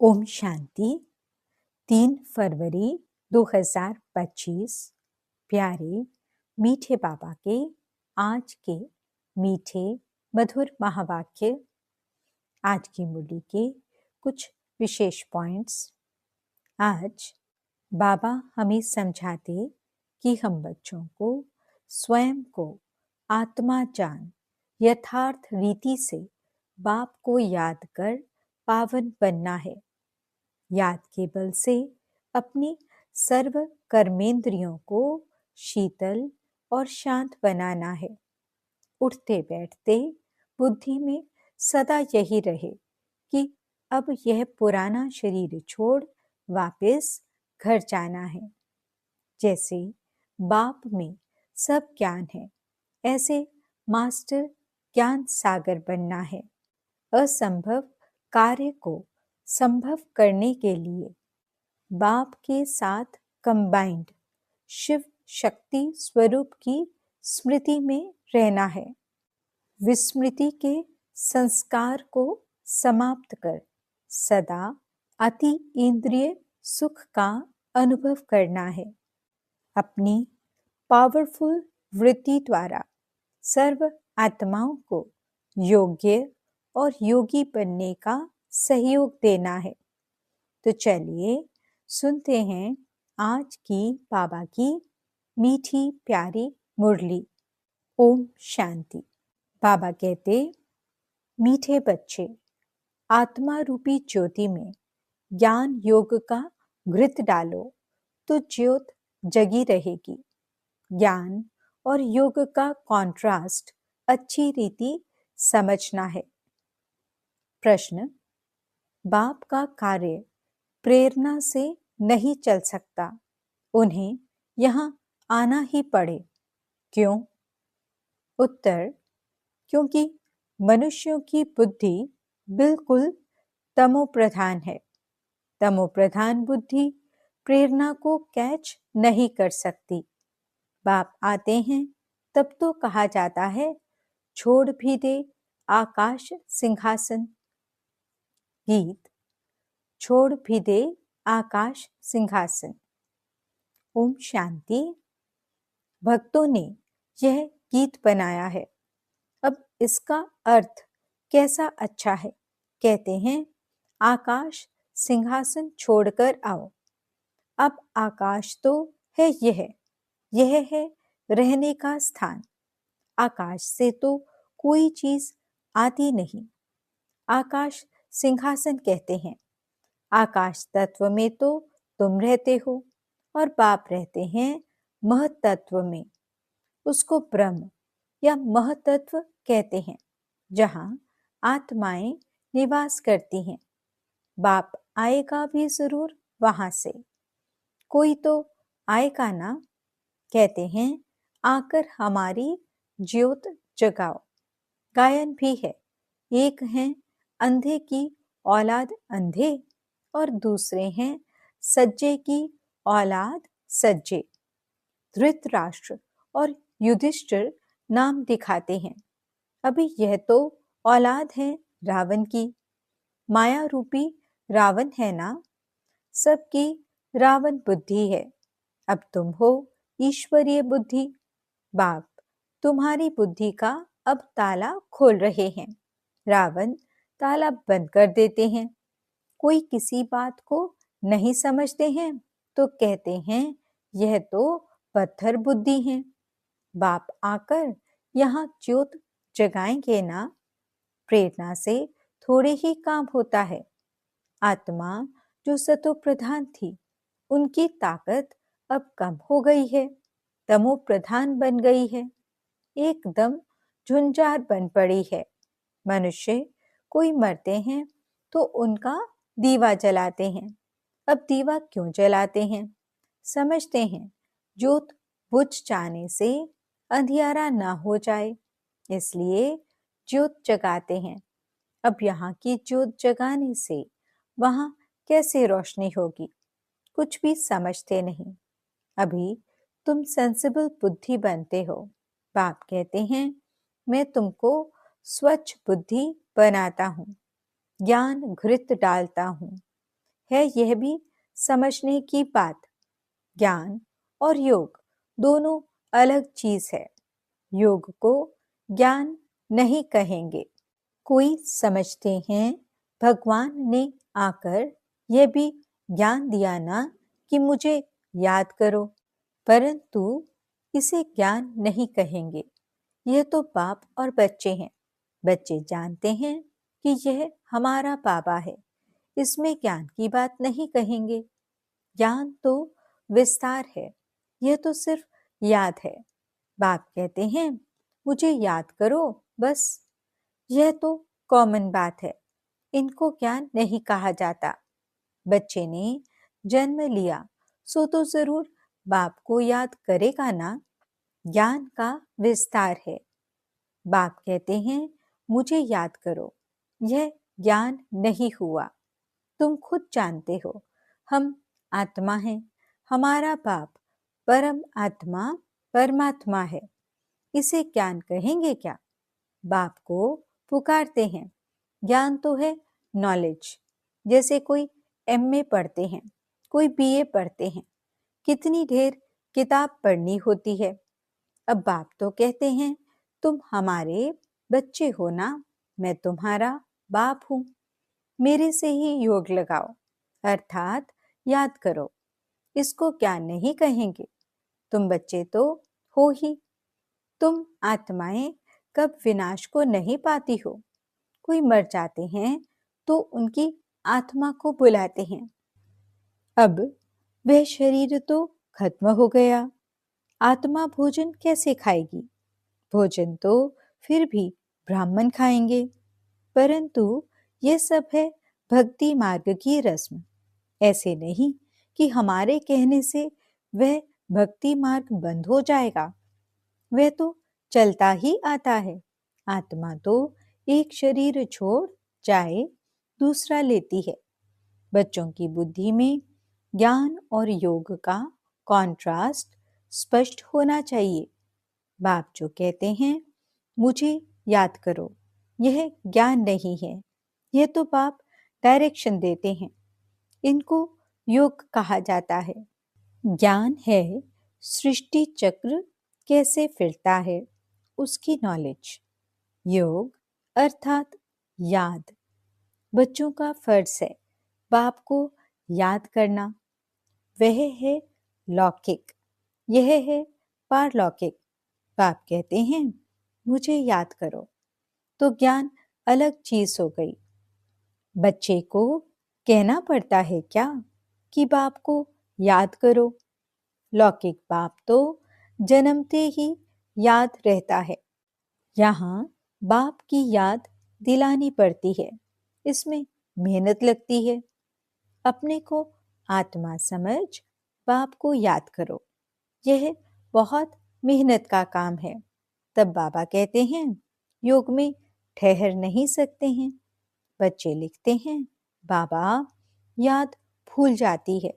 ओम शांति। 3 फरवरी 2025। प्यारे मीठे बाबा के आज के मीठे मधुर महावाक्य। आज की मुरली के कुछ विशेष पॉइंट्स। आज बाबा हमें समझाते कि हम बच्चों को स्वयं को आत्मा जान यथार्थ रीति से बाप को याद कर पावन बनना है। याद के बल से अपनी सर्व कर्मेंद्रियों को शीतल और शांत बनाना है। उठते बैठते बुद्धि में सदा यही रहे कि अब यह पुराना शरीर छोड़ वापस घर जाना है। जैसे बाप में सब ज्ञान है, ऐसे मास्टर ज्ञान सागर बनना है। असंभव कार्य को संभव करने के लिए बाप के साथ कंबाइंड शिव शक्ति स्वरूप की स्मृति में रहना है। विस्मृति के संस्कार को समाप्त कर सदा अति इंद्रिय सुख का अनुभव करना है। अपनी पावरफुल वृत्ति द्वारा सर्व आत्माओं को योग्य और योगी बनने का सहयोग देना है। तो चलिए सुनते हैं आज की बाबा की मीठी प्यारी मुरली। ओम शांति। बाबा कहते, मीठे बच्चे, आत्मा रूपी ज्योति में ज्ञान योग का घृत डालो तो ज्योत जगी रहेगी। ज्ञान और योग का कॉन्ट्रास्ट अच्छी रीति समझना है। प्रश्न, बाप का कार्य प्रेरणा से नहीं चल सकता, उन्हें यहाँ आना ही पड़े, क्यों? उत्तर, क्योंकि मनुष्यों की बुद्धि बिल्कुल तमोप्रधान है। तमोप्रधान बुद्धि प्रेरणा को कैच नहीं कर सकती। बाप आते हैं तब तो कहा जाता है, छोड़ भी दे आकाश सिंहासन। गीत, छोड़ भी दे आकाश सिंहासन। ओम शांति। भक्तों ने यह गीत बनाया है। अब इसका अर्थ कैसा अच्छा है। कहते हैं, आकाश सिंहासन छोड़कर आओ। अब आकाश तो है, यह है रहने का स्थान। आकाश से तो कोई चीज आती नहीं। आकाश सिंहासन कहते हैं। आकाश तत्व में तो तुम रहते हो और बाप रहते हैं महतत्व में। उसको ब्रह्म या महतत्व कहते हैं, जहां आत्माएं निवास करती हैं। बाप आएगा भी जरूर वहां से। कोई तो आएगा ना। कहते हैं, आकर हमारी ज्योत जगाओ। गायन भी है, एक हैं अंधे की औलाद अंधे और दूसरे हैं सज्जे की औलाद सज्जे। धृतराष्ट्र और युधिष्ठिर नाम दिखाते हैं। अभी यह तो औलाद है रावण की। माया रूपी रावण है ना। सबकी रावण बुद्धि है। अब तुम हो ईश्वरीय बुद्धि। बाप तुम्हारी बुद्धि का अब ताला खोल रहे हैं। रावण ताला बंद कर देते हैं। कोई किसी बात को नहीं समझते हैं तो कहते हैं, यह तो पत्थर बुद्धि है। बाप आकर यहाँ ज्योत जगाएंगे ना। प्रेरणा से थोड़े ही काम होता है। आत्मा जो सतो प्रधान थी, उनकी ताकत अब कम हो गई है, तमो प्रधान बन गई है, एकदम झुंझार बन पड़ी है। मनुष्य कोई मरते हैं तो उनका दीवा जलाते हैं। अब दीवा क्यों जलाते हैं? समझते हैं ज्योत बुझ जाने से अंधियारा ना हो जाए, इसलिए ज्योत जगाते हैं। अब यहाँ की ज्योत जगाने से वहां कैसे रोशनी होगी? कुछ भी समझते नहीं। अभी तुम सेंसिबल बुद्धि बनते हो। बाप कहते हैं, मैं तुमको स्वच्छ बुद्धि बनाता हूँ, ज्ञान घृत डालता हूँ। है यह भी समझने की बात। ज्ञान और योग दोनों अलग चीज है। योग को ज्ञान नहीं कहेंगे। कोई समझते हैं भगवान ने आकर यह भी ज्ञान दिया ना कि मुझे याद करो, परंतु इसे ज्ञान नहीं कहेंगे। यह तो बाप और बच्चे हैं। बच्चे जानते हैं कि यह हमारा बाबा है, इसमें ज्ञान की बात नहीं कहेंगे। ज्ञान तो विस्तार है, यह तो सिर्फ याद है। बाप कहते हैं मुझे याद करो, बस। यह तो कॉमन बात है, इनको ज्ञान नहीं कहा जाता। बच्चे ने जन्म लिया सो तो जरूर बाप को याद करेगा ना। ज्ञान का विस्तार है। बाप कहते हैं मुझे याद करो, यह ज्ञान नहीं हुआ। तुम खुद जानते हो हम आत्मा हैं, हमारा बाप परम आत्मा परमात्मा है। इसे ज्ञान कहेंगे क्या? बाप को पुकारते हैं। ज्ञान तो है नॉलेज। जैसे कोई एमए पढ़ते हैं, कोई बीए पढ़ते हैं, कितनी ढेर किताब पढ़नी होती है। अब बाप तो कहते हैं तुम हमारे बच्चे हो ना, मैं तुम्हारा बाप हूं, मेरे से ही योग लगाओ, अर्थात याद करो। इसको ज्ञान नहीं कहेंगे। तुम बच्चे तो हो ही। तुम आत्माएं कब विनाश को नहीं पाती हो। कोई मर जाते हैं तो उनकी आत्मा को बुलाते हैं। अब वह शरीर तो खत्म हो गया, आत्मा भोजन कैसे खाएगी? भोजन तो फिर भी ब्राह्मण खाएंगे, परंतु यह सब है भक्ति मार्ग की रस्म। ऐसे नहीं कि हमारे कहने से वह भक्ति मार्ग बंद हो जाएगा। वह तो चलता ही आता है। आत्मा तो एक शरीर छोड़ जाए दूसरा लेती है। बच्चों की बुद्धि में ज्ञान और योग का कॉन्ट्रास्ट स्पष्ट होना चाहिए। बाप जो कहते हैं मुझे याद करो, यह ज्ञान नहीं है। यह तो बाप डायरेक्शन देते हैं। इनको योग कहा जाता है। ज्ञान है सृष्टि चक्र कैसे फिरता है, उसकी नॉलेज। योग अर्थात याद। बच्चों का फर्ज है बाप को याद करना। वह है लौकिक, यह है पारलौकिक। बाप कहते हैं मुझे याद करो, तो ज्ञान अलग चीज हो गई। बच्चे को कहना पड़ता है क्या कि बाप को याद करो? लौकिक बाप तो जन्मते ही याद रहता है। यहाँ बाप की याद दिलानी पड़ती है, इसमें मेहनत लगती है। अपने को आत्मा समझ बाप को याद करो, यह बहुत मेहनत का काम है। तब बाबा कहते हैं योग में ठहर नहीं सकते हैं। बच्चे लिखते हैं बाबा याद भूल जाती है।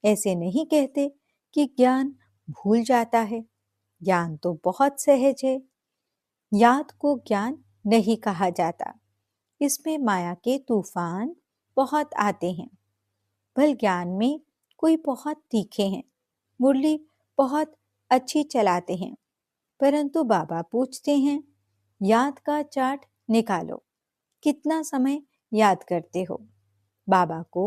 ऐसे नहीं कहते कि ज्ञान भूल जाता है। ज्ञान तो बहुत सहज है। याद को ज्ञान नहीं कहा जाता। इसमें माया के तूफान बहुत आते हैं। भल ज्ञान में कोई बहुत तीखे हैं, मुरली बहुत अच्छी चलाते हैं, परंतु बाबा पूछते हैं याद का चार्ट निकालो, कितना समय याद करते हो? बाबा को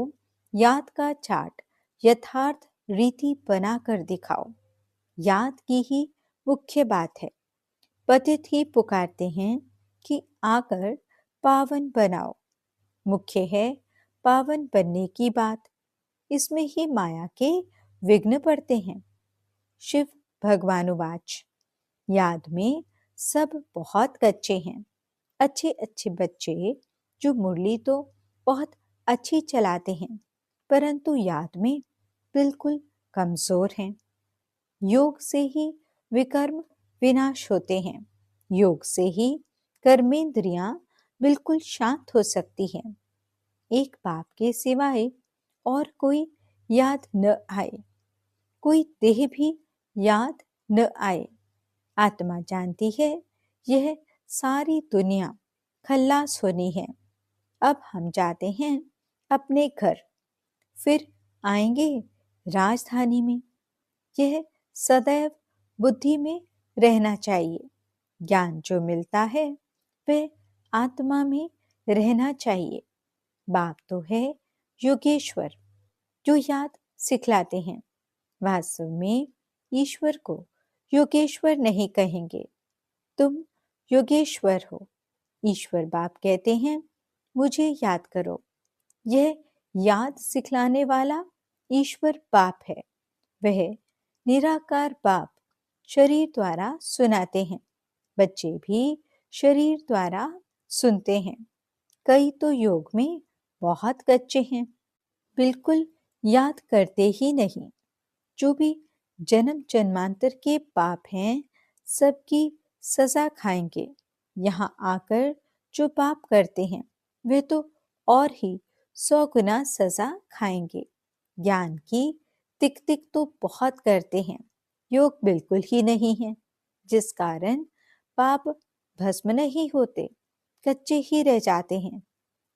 याद का चार्ट यथार्थ रीति बनाकर दिखाओ। याद की ही मुख्य बात है। पतित ही पुकारते हैं कि आकर पावन बनाओ। मुख्य है पावन बनने की बात। इसमें ही माया के विघ्न पड़ते हैं। शिव भगवानुवाच याद में सब बहुत कच्चे हैं। अच्छे अच्छे बच्चे जो मुरली तो बहुत अच्छी चलाते हैं, परंतु याद में बिल्कुल कमजोर हैं। योग से ही विकर्म विनाश होते हैं। योग से ही कर्मेंद्रियां बिल्कुल शांत हो सकती हैं। एक बाप के सिवाय और कोई याद न आए, कोई देह भी याद न आए। आत्मा जानती है यह सारी दुनिया खल्लास होनी है। अब हम जाते हैं अपने घर। फिर आएंगे राजधानी में। यह सदैव बुद्धि में रहना चाहिए। ज्ञान जो मिलता है वह आत्मा में रहना चाहिए। बाप तो है योगेश्वर, जो याद सिखलाते हैं। वास्तव में ईश्वर को योगेश्वर नहीं कहेंगे। तुम योगेश्वर हो। ईश्वर बाप कहते हैं, मुझे याद करो। यह याद सिखलाने वाला ईश्वर बाप है। वह निराकार बाप शरीर द्वारा सुनाते हैं। बच्चे भी शरीर द्वारा सुनते हैं। कई तो योग में बहुत कच्चे हैं, बिल्कुल याद करते ही नहीं। जो भी जन्म जन्मांतर के पाप हैं, सबकी सजा खाएंगे। यहाँ आकर जो पाप करते हैं वे तो और ही 100 गुना सजा खाएंगे। ज्ञान की तिक तिक तो बहुत करते हैं, योग बिल्कुल ही नहीं है, जिस कारण पाप भस्म नहीं होते, कच्चे ही रह जाते हैं।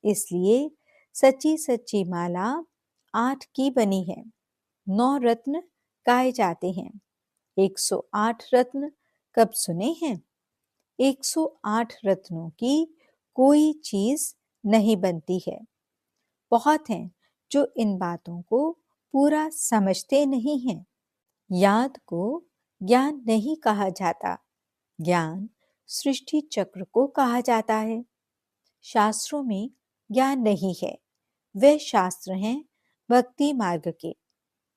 इसलिए सच्ची सच्ची माला 8 की बनी है। 9 रत्न गाए जाते हैं। 108 रत्न कब सुने हैं? 108 रत्नों की कोई चीज नहीं बनती है। बहुत हैं जो इन बातों को पूरा समझते नहीं हैं। याद को ज्ञान नहीं कहा जाता। ज्ञान सृष्टि चक्र को कहा जाता है। शास्त्रों में ज्ञान नहीं है। वे शास्त्र हैं भक्ति मार्ग के।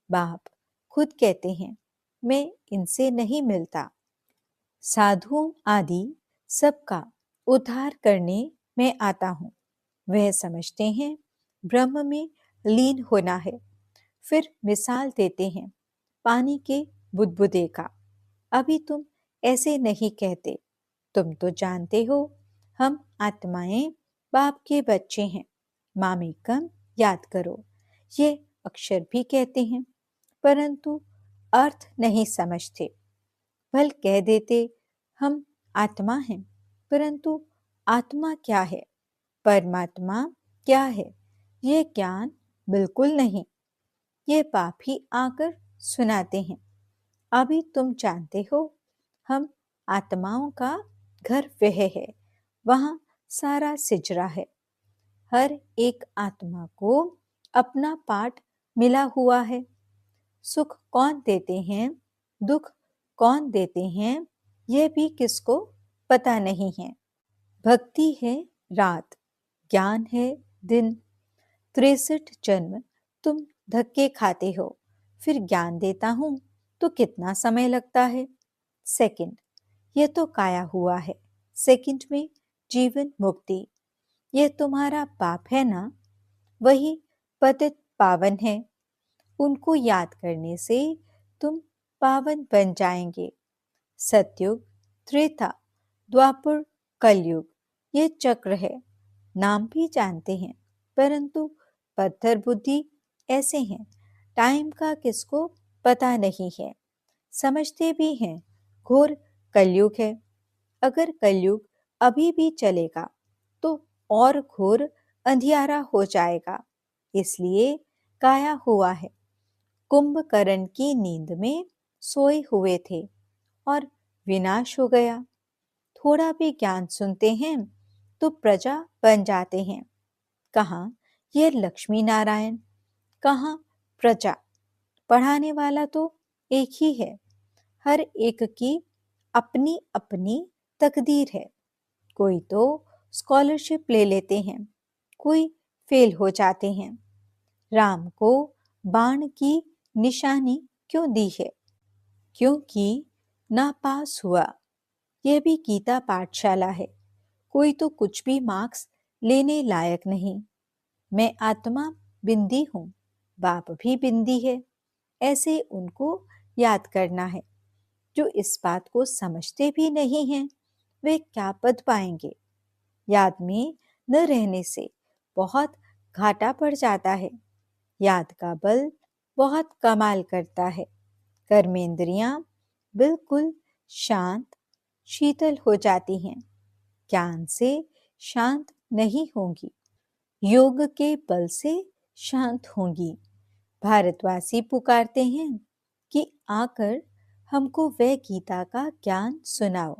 बाप खुद कहते हैं, मैं इनसे नहीं मिलता। साधुओं आदि सबका उद्धार करने मैं आता हूँ। वह समझते हैं ब्रह्म में लीन होना है। फिर मिसाल देते हैं पानी के बुदबुदे का। अभी तुम ऐसे नहीं कहते। तुम तो जानते हो हम आत्माएं बाप के बच्चे हैं। मामेकम याद करो। ये अक्षर भी कहते हैं, परंतु अर्थ नहीं समझते। भल कह देते हम आत्मा हैं, परंतु आत्मा क्या है, परमात्मा क्या है, ये ज्ञान बिल्कुल नहीं। ये पाप ही आकर सुनाते हैं। अभी तुम जानते हो हम आत्माओं का घर वह है, वहां सारा सिजरा है। हर एक आत्मा को अपना पाठ मिला हुआ है। सुख कौन देते हैं, दुख कौन देते हैं, यह भी किसको पता नहीं है। भक्ति है रात, ज्ञान है दिन। 63 जन्म तुम धक्के खाते हो, फिर ज्ञान देता हूं तो कितना समय लगता है? सेकंड। यह तो काया हुआ है। सेकंड में जीवन मुक्ति। यह तुम्हारा पाप है ना? वही पतित पावन है। उनको याद करने से तुम पावन बन जाएंगे। सतयुग, त्रेता, द्वापर, कलयुग, ये चक्र है। नाम भी जानते हैं, परंतु पत्थर बुद्धि ऐसे हैं। टाइम का किसको पता नहीं है। समझते भी हैं घोर कलयुग है। अगर कलयुग अभी भी चलेगा तो और घोर अंधियारा हो जाएगा। इसलिए काया हुआ है। कुंभकर्ण की नींद में सोए हुए थे और विनाश हो गया। थोड़ा भी ज्ञान सुनते हैं तो प्रजा बन जाते हैं। कहाँ ये लक्ष्मी नारायण, कहाँ प्रजा। पढ़ाने वाला तो एक ही है। हर एक की अपनी अपनी तकदीर है। कोई तो स्कॉलरशिप ले लेते हैं, कोई फेल हो जाते हैं। राम को बाण की निशानी क्यों दी है? क्योंकि नापास हुआ। यह भी गीता पाठशाला है। कोई तो कुछ भी मार्क्स लेने लायक नहीं। मैं आत्मा बिंदी हूँ, बाप भी बिंदी है। ऐसे उनको याद करना है। जो इस बात को समझते भी नहीं हैं, वे क्या पद पाएंगे? याद में न रहने से बहुत घाटा पड़ जाता है। याद का बल बहुत कमाल करता है। कर्मेंद्रियां बिल्कुल शांत शीतल हो जाती हैं। ज्ञान से शांत नहीं होंगी, योग के बल से शांत होंगी। भारतवासी पुकारते हैं कि आकर हमको वह गीता का ज्ञान सुनाओ।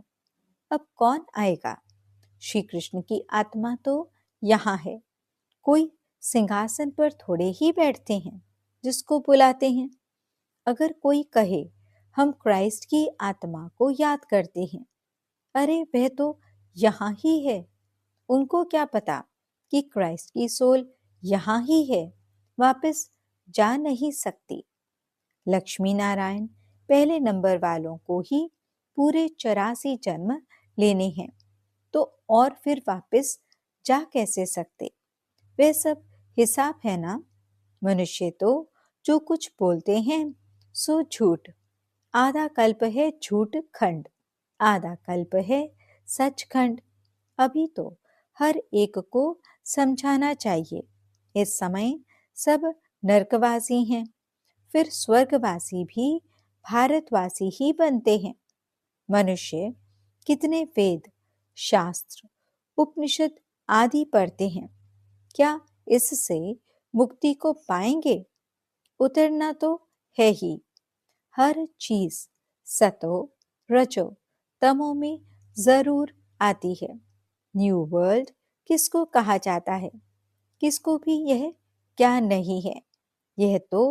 अब कौन आएगा? श्री कृष्ण की आत्मा तो यहाँ है। कोई सिंहासन पर थोड़े ही बैठते हैं जिसको बुलाते हैं। अगर कोई कहे हम क्राइस्ट की आत्मा को याद करते हैं, अरे वह तो यहाँ ही है। उनको क्या पता कि क्राइस्ट की सोल यहाँ ही है, वापस जा नहीं सकती। लक्ष्मी नारायण पहले नंबर वालों को ही पूरे 84 जन्म लेने हैं, तो और फिर वापस जा कैसे सकते? वे सब हिसाब है ना। मनुष्य तो जो कुछ बोलते हैं सो झूठ। आधा कल्प है झूठ खंड, आधा कल्प है सच खंड। अभी तो हर एक को समझाना चाहिए। इस समय सब नरकवासी हैं, फिर स्वर्गवासी भी भारतवासी ही बनते हैं। मनुष्य कितने वेद, शास्त्र, उपनिषद आदि पढ़ते हैं, क्या इससे मुक्ति को पाएंगे? उतरना तो है ही। हर चीज सतो रजो तमो में जरूर आती है। न्यू वर्ल्ड किसको कहा जाता है? किसको भी यह ज्ञान नहीं है। यह तो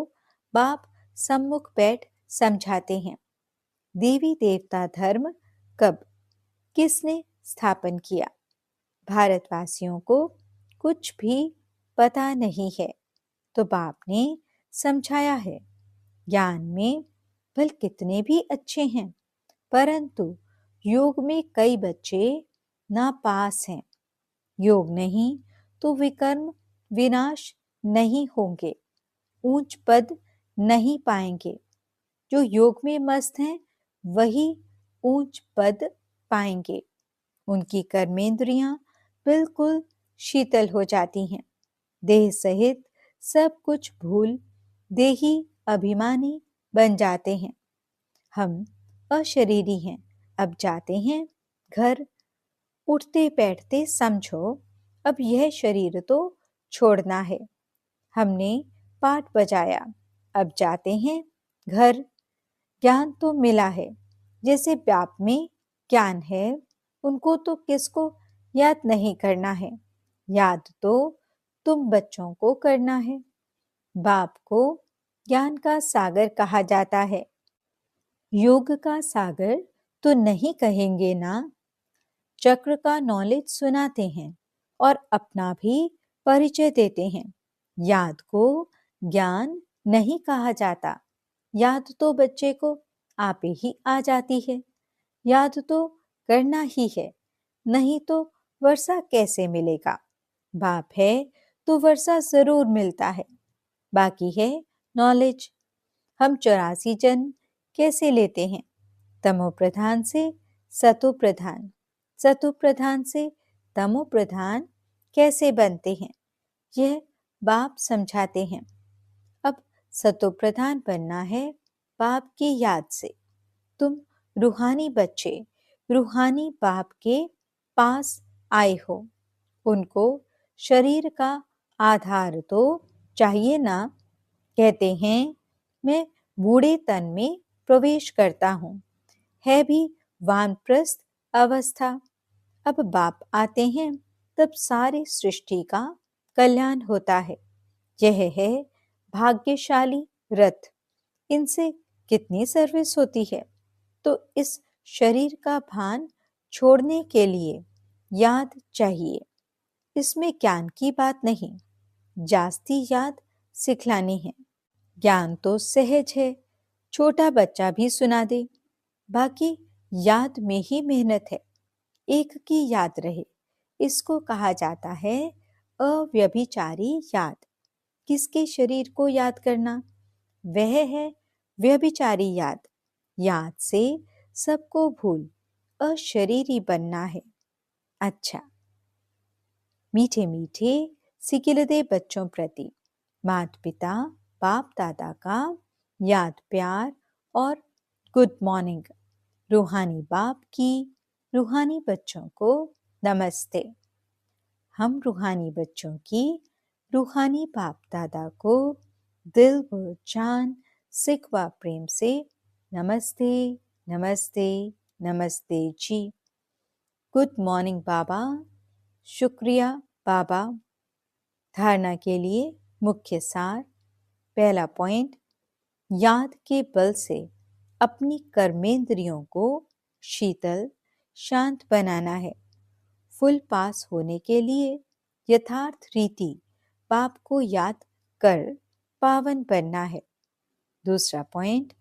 बाप सम्मुख बैठ समझाते हैं। देवी देवता धर्म कब, किसने स्थापन किया? भारतवासियों को कुछ भी पता नहीं है, तो बाप ने समझाया है। ज्ञान में भल कितने भी अच्छे हैं, परंतु योग में कई बच्चे नापास हैं। योग नहीं तो विकर्म विनाश नहीं होंगे, ऊंच पद नहीं पाएंगे। जो योग में मस्त हैं वही ऊंच पद पाएंगे। उनकी कर्मेंद्रियां बिल्कुल शीतल हो जाती हैं। देह सहित सब कुछ भूल देही अभिमानी बन जाते हैं। हम अशरीरी हैं, अब जाते हैं घर। उठते बैठते समझो अब यह शरीर तो छोड़ना है। हमने पाठ बजाया, अब जाते हैं घर। ज्ञान तो मिला है, जैसे बाप में ज्ञान है, उनको तो किसको याद नहीं करना है। याद तो तुम बच्चों को करना है। बाप को ज्ञान का सागर कहा जाता है। योग का सागर तो नहीं कहेंगे ना। चक्र का नॉलेज सुनाते हैं और अपना भी परिचय देते हैं। याद को ज्ञान नहीं कहा जाता। याद तो बच्चे को आपे ही आ जाती है। याद तो करना ही है, नहीं तो वर्षा कैसे मिलेगा? बाप है तो वर्षा जरूर मिलता है। बाकी है नॉलेज। हम 84 जन्म कैसे लेते हैं? तमो प्रधान से सतो प्रधान, सतो प्रधान से तमो प्रधान कैसे बनते हैं, यह बाप समझाते हैं। अब सतो प्रधान बनना है बाप की याद से। तुम रूहानी बच्चे रूहानी बाप के पास आए हो। उनको शरीर का आधार तो चाहिए ना। कहते हैं मैं बूढ़े तन में प्रवेश करता हूँ, है भी वानप्रस्थ अवस्था। अब बाप आते हैं तब सारी सृष्टि का कल्याण होता है। यह है भाग्यशाली रथ। इनसे कितनी सर्विस होती है। तो इस शरीर का भान छोड़ने के लिए याद चाहिए। इसमें ज्ञान की बात नहीं, जास्ती याद सिखलानी है। ज्ञान तो सहज है, छोटा बच्चा भी सुना दे। बाकी याद में ही मेहनत है। एक की याद रहे, इसको कहा जाता है अव्यभिचारी याद। किसके शरीर को याद करना? वह है व्यभिचारी याद। याद से सबको भूल अशरीरी बनना है। अच्छा, मीठे मीठे सिकिलदे बच्चों प्रति माता पिता बाप दादा का याद प्यार और गुड मॉर्निंग। रूहानी बाप की रूहानी बच्चों को नमस्ते। हम रूहानी बच्चों की रूहानी बाप दादा को दिल व जान सिकवा प्रेम से नमस्ते नमस्ते नमस्ते जी। गुड मॉर्निंग बाबा। शुक्रिया बाबा। धारणा के लिए मुख्य सार। पहला पॉइंट, याद के बल से अपनी कर्मेंद्रियों को शीतल शांत बनाना है। फुल पास होने के लिए यथार्थ रीति पाप को याद कर पावन बनना है। दूसरा पॉइंट,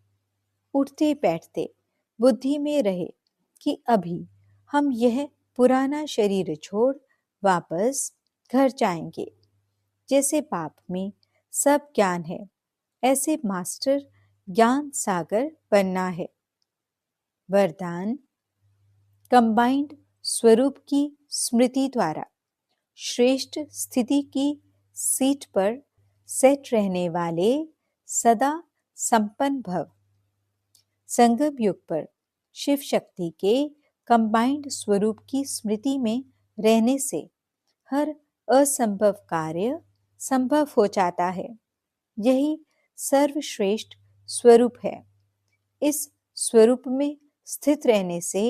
उठते बैठते बुद्धि में रहे कि अभी हम यह पुराना शरीर छोड़ वापस घर जाएंगे। जैसे पाप में सब ज्ञान है, ऐसे मास्टर ज्ञान सागर बनना है। वरदान, कंबाइंड स्वरूप की स्मृति द्वारा श्रेष्ठ स्थिति की सीट पर सेट रहने वाले सदा संपन्न भव। संगम युग पर शिव शक्ति के कंबाइंड स्वरूप की स्मृति में रहने से हर असंभव कार्य संभव हो जाता है। यही सर्वश्रेष्ठ स्वरूप है। इस स्वरूप में स्थित रहने से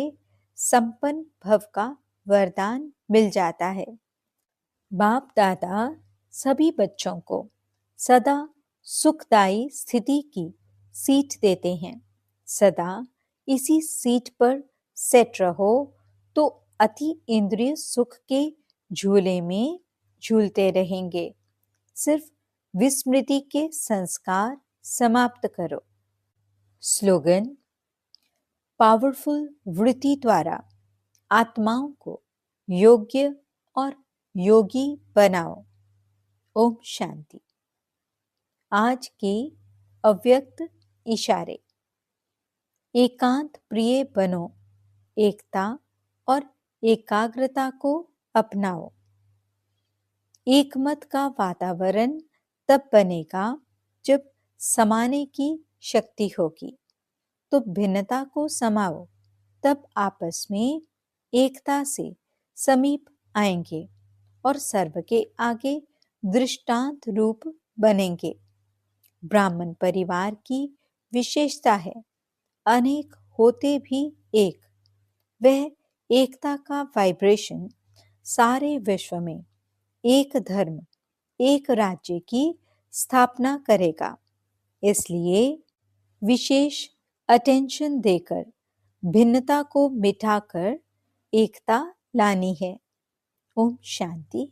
संपन्न भव का वरदान मिल जाता है। बाप दादा सभी बच्चों को सदा सुखदायी स्थिति की सीट देते हैं। सदा इसी सीट पर सेट रहो तो अति इंद्रिय सुख के झूले में झूलते रहेंगे। सिर्फ विस्मृति के संस्कार समाप्त करो। स्लोगन, पावरफुल वृत्ति द्वारा आत्माओं को योग्य और योगी बनाओ। ओम शांति। आज के अव्यक्त इशारे। एकांत प्रिय बनो, एकता और एकाग्रता को अपनाओ। एकमत का वातावरण तब बनेगा जब समाने की शक्ति होगी। तो भिन्नता को समाओ, तब आपस में एकता से समीप आएंगे और सर्व के आगे दृष्टांत रूप बनेंगे। ब्राह्मण परिवार की विशेषता है अनेक होते भी एक। वह एकता का वाइब्रेशन सारे विश्व में एक धर्म एक राज्य की स्थापना करेगा। इसलिए विशेष अटेंशन देकर भिन्नता को मिटाकर एकता लानी है। ओम शांति।